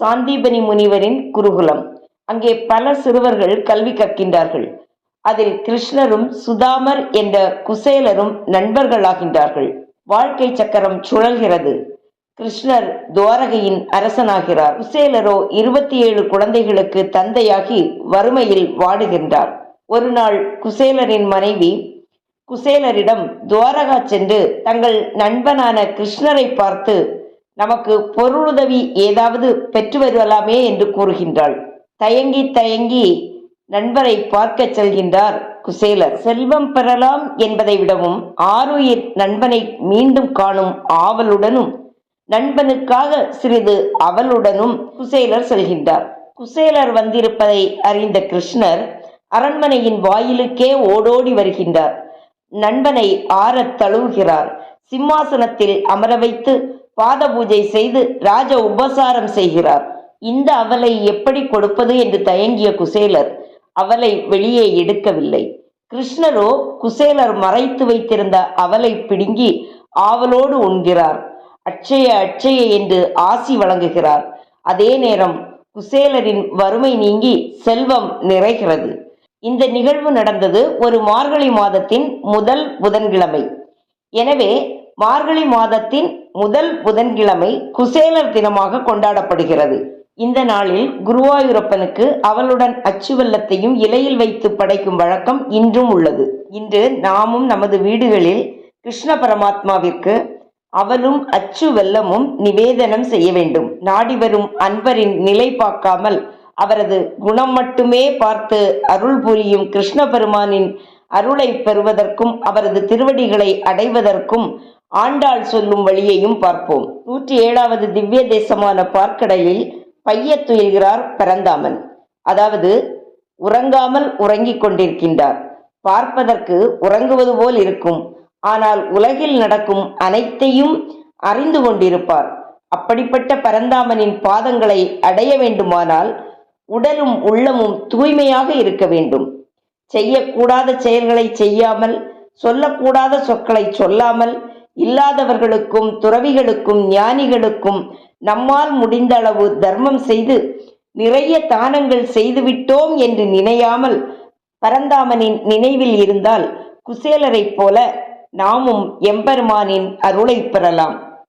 சாந்தீபனி முனிவரின் குருகுலம். அங்கே பல சிறுவர்கள் கல்வி கற்கின்றார்கள். அதில் கிருஷ்ணரும் சுதாமர் என்ற குசேலரும் நண்பர்களாகின்றார்கள். வாழ்க்கை சக்கரம் சுழல்கிறது. கிருஷ்ணர் துவாரகையின் அரசனாகிறார். குசேலரோ 27 குழந்தைகளுக்கு தந்தையாகி வறுமையில் வாடுகின்றார். ஒரு நாள் குசேலரின் மனைவி குசேலரிடம் துவாரகா சென்று தங்கள் நண்பனான கிருஷ்ணரை பார்த்து, நமக்கு பொருளுதவி ஏதாவது பெற்று வரலாமே என்று கூறுகின்றாள். தயங்கி தயங்கி நண்பரை பார்க்க செல்கின்றார் குசேலர். செல்வம் பெறலாம் என்பதை விடவும் ஆருயிர் நண்பனை மீண்டும் காணும் ஆவலுடனும் நண்பனுக்காக சிறிது அவளுடனும் குசேலர் செல்கின்றார். குசேலர் வந்திருப்பதை அறிந்த கிருஷ்ணர் அரண்மனையின் வாயிலுக்கே ஓடோடி வருகின்றார். நண்பனை ஆறத் தழுவுகிறார். சிம்மாசனத்தில் அமர வைத்து பாத பூஜை செய்து ராஜ உபசாரம் செய்கிறார். இந்த அவலை எப்படி கொடுப்பது என்று தயங்கிய குசேலர் அவலை வெளியே எடுக்கவில்லை. கிருஷ்ணரோ குசேலர் மறைத்து வைத்திருந்த அவலை பிடுங்கி ஆவலோடு உண்கிறார். அட்சய அட்சய என்று ஆசி வழங்குகிறார். அதே நேரம் குசேலரின் வறுமை நீங்கி செல்வம் நிறைகிறது. இந்த நிகழ்வு நடந்தது ஒரு மார்கழி மாதத்தின் முதல் புதன்கிழமை. எனவே மார்கழி மாதத்தின் முதல் புதன்கிழமை குசேலர் தினமாக கொண்டாடப்படுகிறது. இந்த நாளில் குருவாயூரப்பனுக்கு அவளுடன் அச்சு வெல்லத்தையும் இலையில் வைத்து படைக்கும் வழக்கம் இன்றும் உள்ளது. இன்று நாமும் நமது வீடுகளில் கிருஷ்ண பரமாத்மாவிற்கு அவளும் அச்சு வெல்லமும் நிவேதனம் செய்ய வேண்டும். நாடி வரும் அன்பரின் நிலை பார்க்காமல் அவரது குணம் மட்டுமே பார்த்து அருள் புரியும் கிருஷ்ண பெருமானின் அருளை பெறுவதற்கும் அவரது திருவடிகளை அடைவதற்கும் ஆண்டாள் சொல்லும் வழியையும் பார்ப்போம். 107வது திவ்ய தேசமான பார்க்கடலில் பையத் துயில்கிறார் பரந்தாமன். அதாவது உறங்காமல் உறங்கிக் கொண்டிருக்கின்றார். பார்ப்பதற்கு உறங்குவது போல் இருக்கும். ஆனால் உலகில் நடக்கும் அனைத்தையும் அறிந்து கொண்டிருப்பார். அப்படிப்பட்ட பரந்தாமனின் பாதங்களை அடைய வேண்டுமானால் உடலும் உள்ளமும் தூய்மையாக இருக்க வேண்டும். செய்யக்கூடாத செயல்களை செய்யாமல், சொல்லக்கூடாத சொற்களை சொல்லாமல், இல்லாதவர்களுக்கும் துறவிகளுக்கும் ஞானிகளுக்கும் நம்மால் முடிந்த அளவு தர்மம் செய்து நிறைய தானங்கள் செய்துவிட்டோம் என்று நினையாமல் பரந்தாமனின் நினைவில் இருந்தால் குசேலரைப் போல நாமும் எம்பெருமானின் அருளை பெறலாம்.